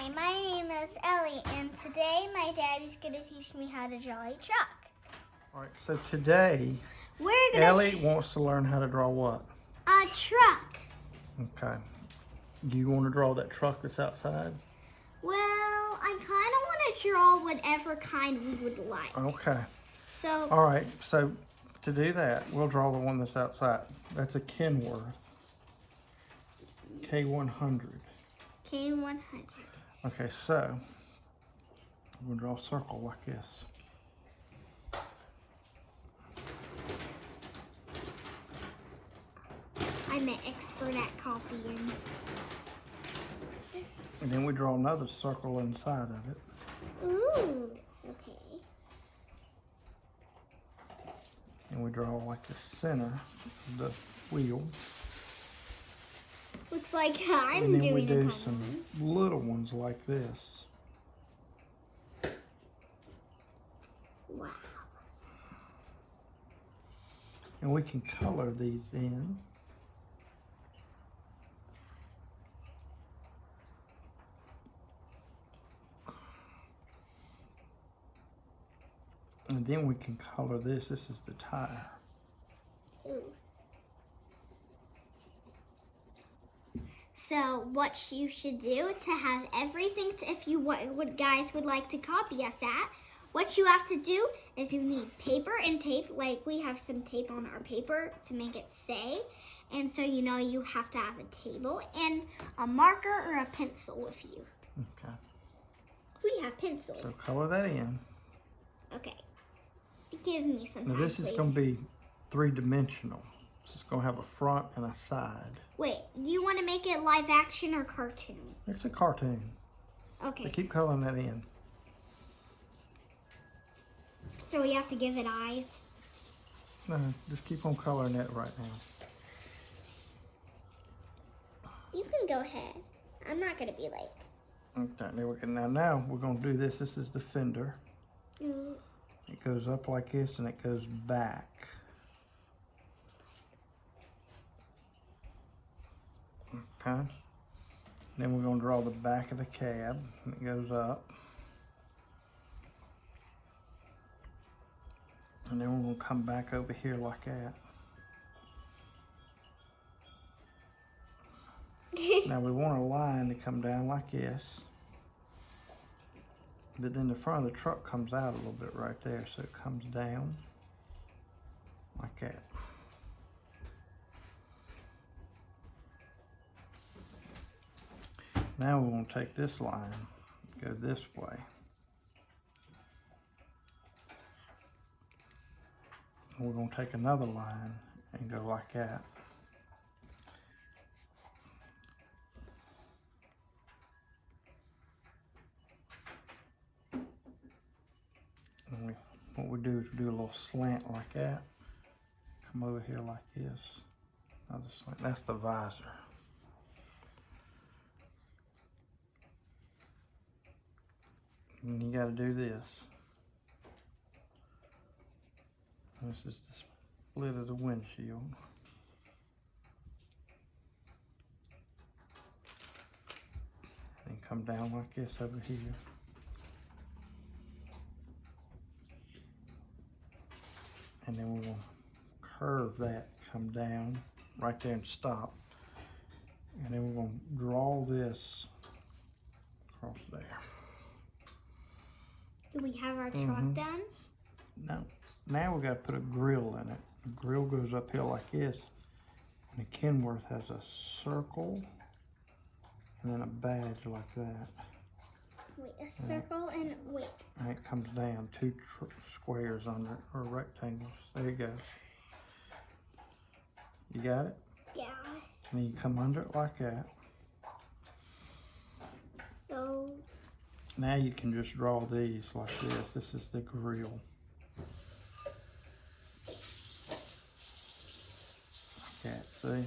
Hi, my name is Ellie, and today my daddy's going to teach me how to draw a truck. All right, so today, Ellie wants to learn how to draw what? A truck. Okay. Do you want to draw that truck that's outside? Well, I kind of want to draw whatever kind we would like. Okay. So. All right, so to do that, we'll draw the one that's outside. That's a Kenworth K100. K100. Okay, so we'll draw a circle like this. I'm an expert at copying. And then we draw another circle inside of it. Ooh, okay. And we draw like the center of the wheel. Looks like I'm doing and then we do some little ones like this. Wow. And we can color these in. And then we can color this. This is the tire. Ooh. So what you should do to have everything, if you what guys would like to copy us at, what you have to do is you need paper and tape, like we have some tape on our paper to make it say. And so you know you have to have a table and a marker or a pencil with you. Okay. We have pencils. So color that in. Okay. Give me some now time, this is please. going to be three-dimensional. So it's going to have a front and a side. Wait, do you want to make it live action or cartoon? It's a cartoon. Okay. So keep coloring that in. So we have to give it eyes? No, just keep on coloring that right now. You can go ahead. I'm not going to be late. Okay, there we go. Now we're going to do this. This is the fender. Mm. It goes up like this and it goes back. Okay. Then we're going to draw the back of the cab. And it goes up. And then we're going to come back over here like that. Now we want a line to come down like this. But then the front of the truck comes out a little bit right there, so it comes down like that. Now we're going to take this line, go this way. And we're going to take another line and go like that. And what we do is we do a little slant like that. Come over here like this. Another slant. That's the visor. And you got to do this. This is the split of the windshield. And come down like this over here. And then we're going to curve that, come down right there and stop. And then we're going to draw this across there. Do we have our truck done? No. Now we've got to put a grill in it. The grill goes uphill like this. And the Kenworth has a circle and then a badge like that. Wait, a circle and wait. And it comes down, two squares under it, or rectangles. There you go. You got it? Yeah. And then you come under it like that. So. Now you can just draw these like this. This is the grill. Like that, see?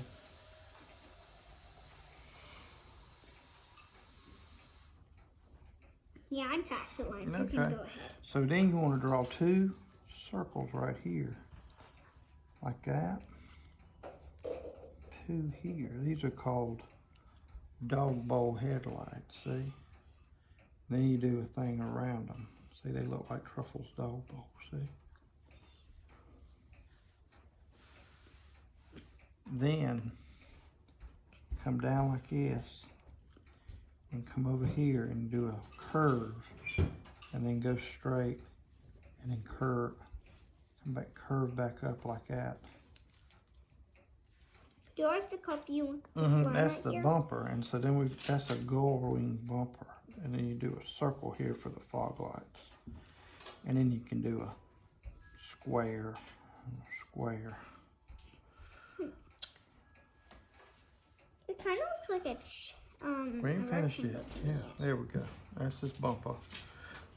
Yeah, I'm fast at lines, so you can go ahead. So then you want to draw two circles right here. Like that. Two here. These are called dog bowl headlights, see? Then you do a thing around them. See, they look like Truffle's dog bowl, see? Then come down like this and come over here and do a curve and then go straight and then curve, come back, curve back up like that. Do I have to copy you with this Mm-hmm, one that's right the here? bumper, and so then that's a gull wing bumper, and then you do a circle here for the fog lights, and then you can do a square, square. It kind of looks like a We ain't finished yet. Yeah, there we go. That's this bumper.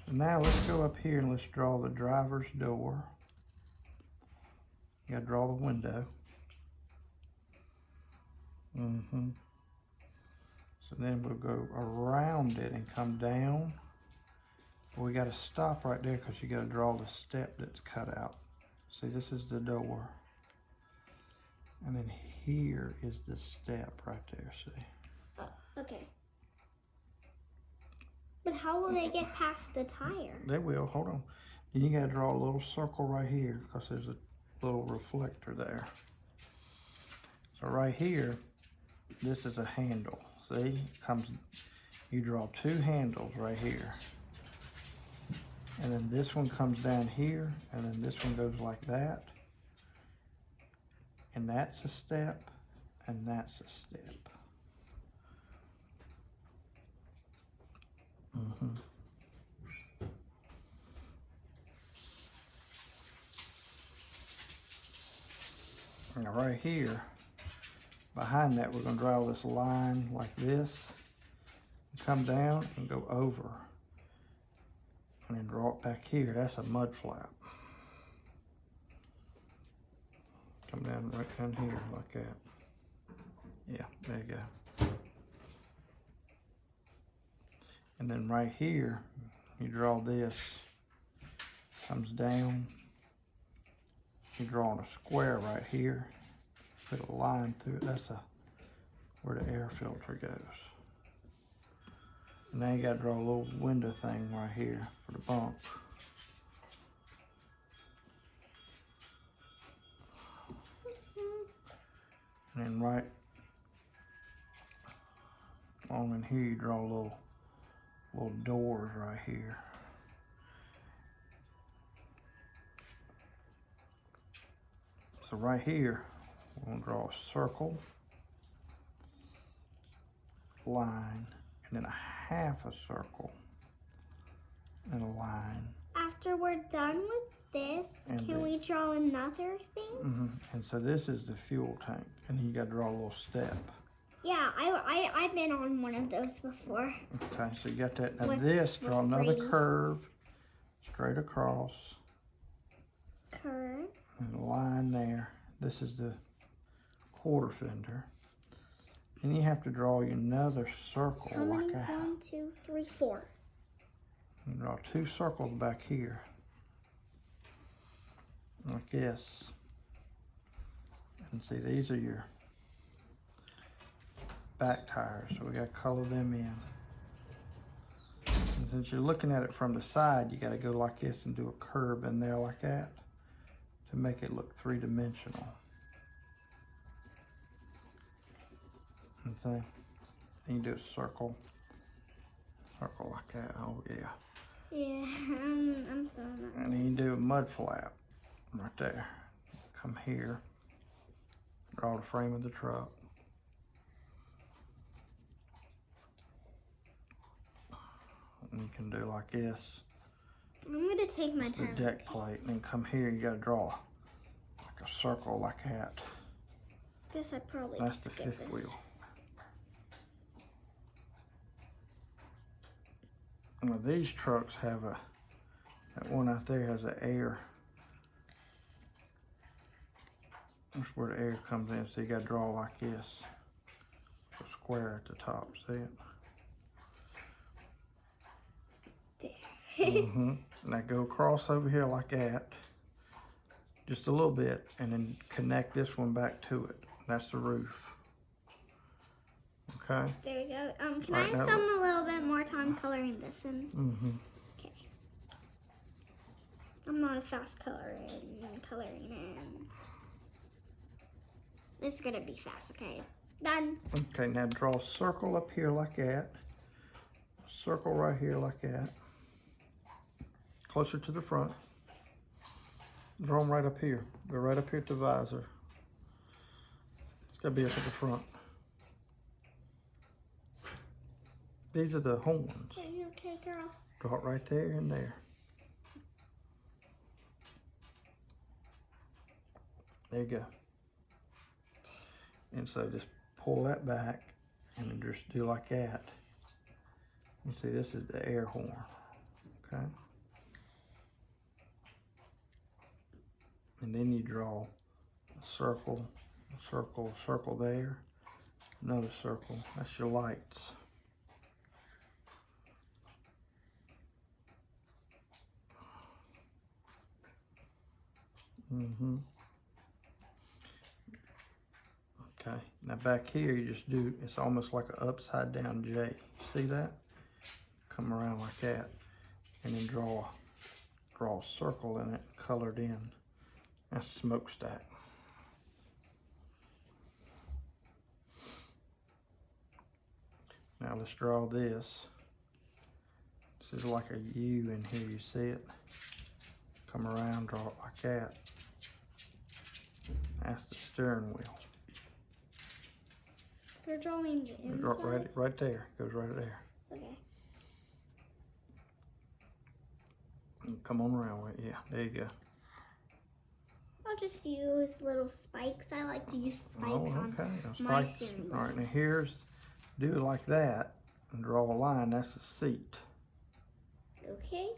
So now let's go up here and let's draw the driver's door. You gotta draw the window. So then we'll go around it and come down. We gotta stop right there because you gotta draw the step that's cut out. See, this is the door. And then here is the step right there, see? Okay. But how will they get past the tire? They will, hold on. Then you gotta draw a little circle right here because there's a little reflector there. So right here, this is a handle. See, you draw two handles right here. And then this one comes down here, and then this one goes like that. And that's a step, and that's a step. Now right here, behind that, we're gonna draw this line like this, come down and go over, and then draw it back here. That's a mud flap. Come down right down here like that. Yeah, there you go. And then right here, you draw this, comes down. You're drawing a square right here. Put a line through it. That's where the air filter goes. And now you gotta draw a little window thing right here for the bump. And then right on in here, you draw little doors right here. So right here, we're gonna draw a circle, line, and then a half a circle, and a line. After we're done with this, can we draw another thing? And so this is the fuel tank, and you gotta draw a little step. Yeah, I've been on one of those before. Okay, so you got that. Now this, draw another curve, straight across. Curve. And a line there. This is the quarter fender. And you have to draw another circle. How many? Like that. 1, 2, 3, 4. And draw two circles back here. Like this. And see, these are your back tires, so we got to color them in. And since you're looking at it from the side, you got to go like this and do a curve in there like that to make it look three-dimensional. Okay. Then you do a circle like that. Oh yeah. Yeah, I'm so not. And then you do a mud flap right there. Come here, draw the frame of the truck. And you can do like this. I'm gonna take my time. The deck plate, and then come here. You gotta draw like a circle like that. Guess I probably. That's the skip fifth this. wheel. Now these trucks have that one out there has an air. That's where the air comes in. So you gotta draw like this. A square at the top. See it? Now go across over here like that, just a little bit, and then connect this one back to it. That's the roof. Okay. There we go. Can I have some a little bit more time coloring this in? Mm-hmm. Okay. I'm not a fast coloring in. This is gonna be fast, okay? Done. Okay, now draw a circle up here like that. Circle right here like that. Closer to the front. Draw them right up here. Go right up here to the visor. It's gotta be up at the front. These are the horns. Are you okay, girl? Draw it right there and there. There you go. And so just pull that back and then just do like that. You see, this is the air horn, okay? And then you draw a circle, a circle there, another circle. That's your lights. Mm-hmm. Okay, now back here you just do, it's almost like an upside down J. See that? Come around like that. And then draw a circle in it, colored in. That's smokestack. Now let's draw this. This is like a U in here, you see it? Come around, draw it like that. That's the steering wheel. You're drawing the inside? Right there, goes right there. Okay. And come on around with it, yeah, there you go. I'll just use little spikes. I like to use spikes on my Spikes. steering wheel. All right, now here's, do it like that and draw a line, that's the seat. Okay.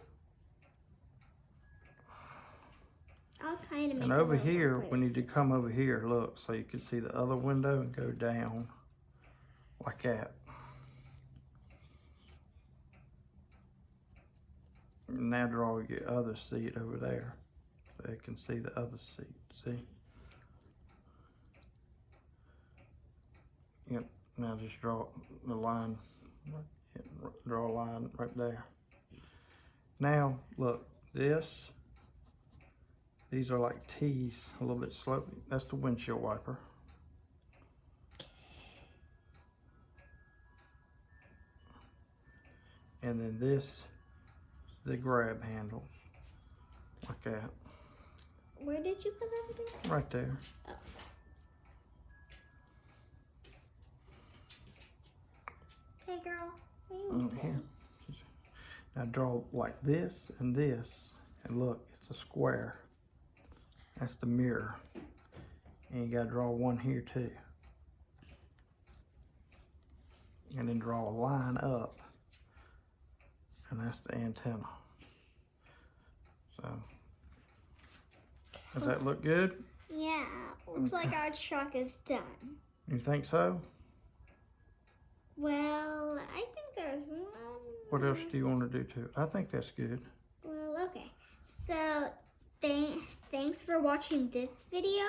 I'll kind of make And a over little here, more we need to place. come over here, look, so you can see the other window and go down like that. And now draw your other seat over there so you can see the other seat, see? Yep, now just draw the line, draw a line right there. Now, look, these are like T's, a little bit slopey. That's the windshield wiper. And then this is the grab handle, like that. Where did you put everything? Right there. Oh. Hey, girl. Are you okay? Here. Now draw like this, and look, it's a square. That's the mirror. And you gotta draw one here too. And then draw a line up. And that's the antenna. So, does that look good? Yeah, looks like our truck is done. You think so? Well, I think there's one. What else do you want to do to it? I think that's good. Well, okay. So, thanks for watching this video.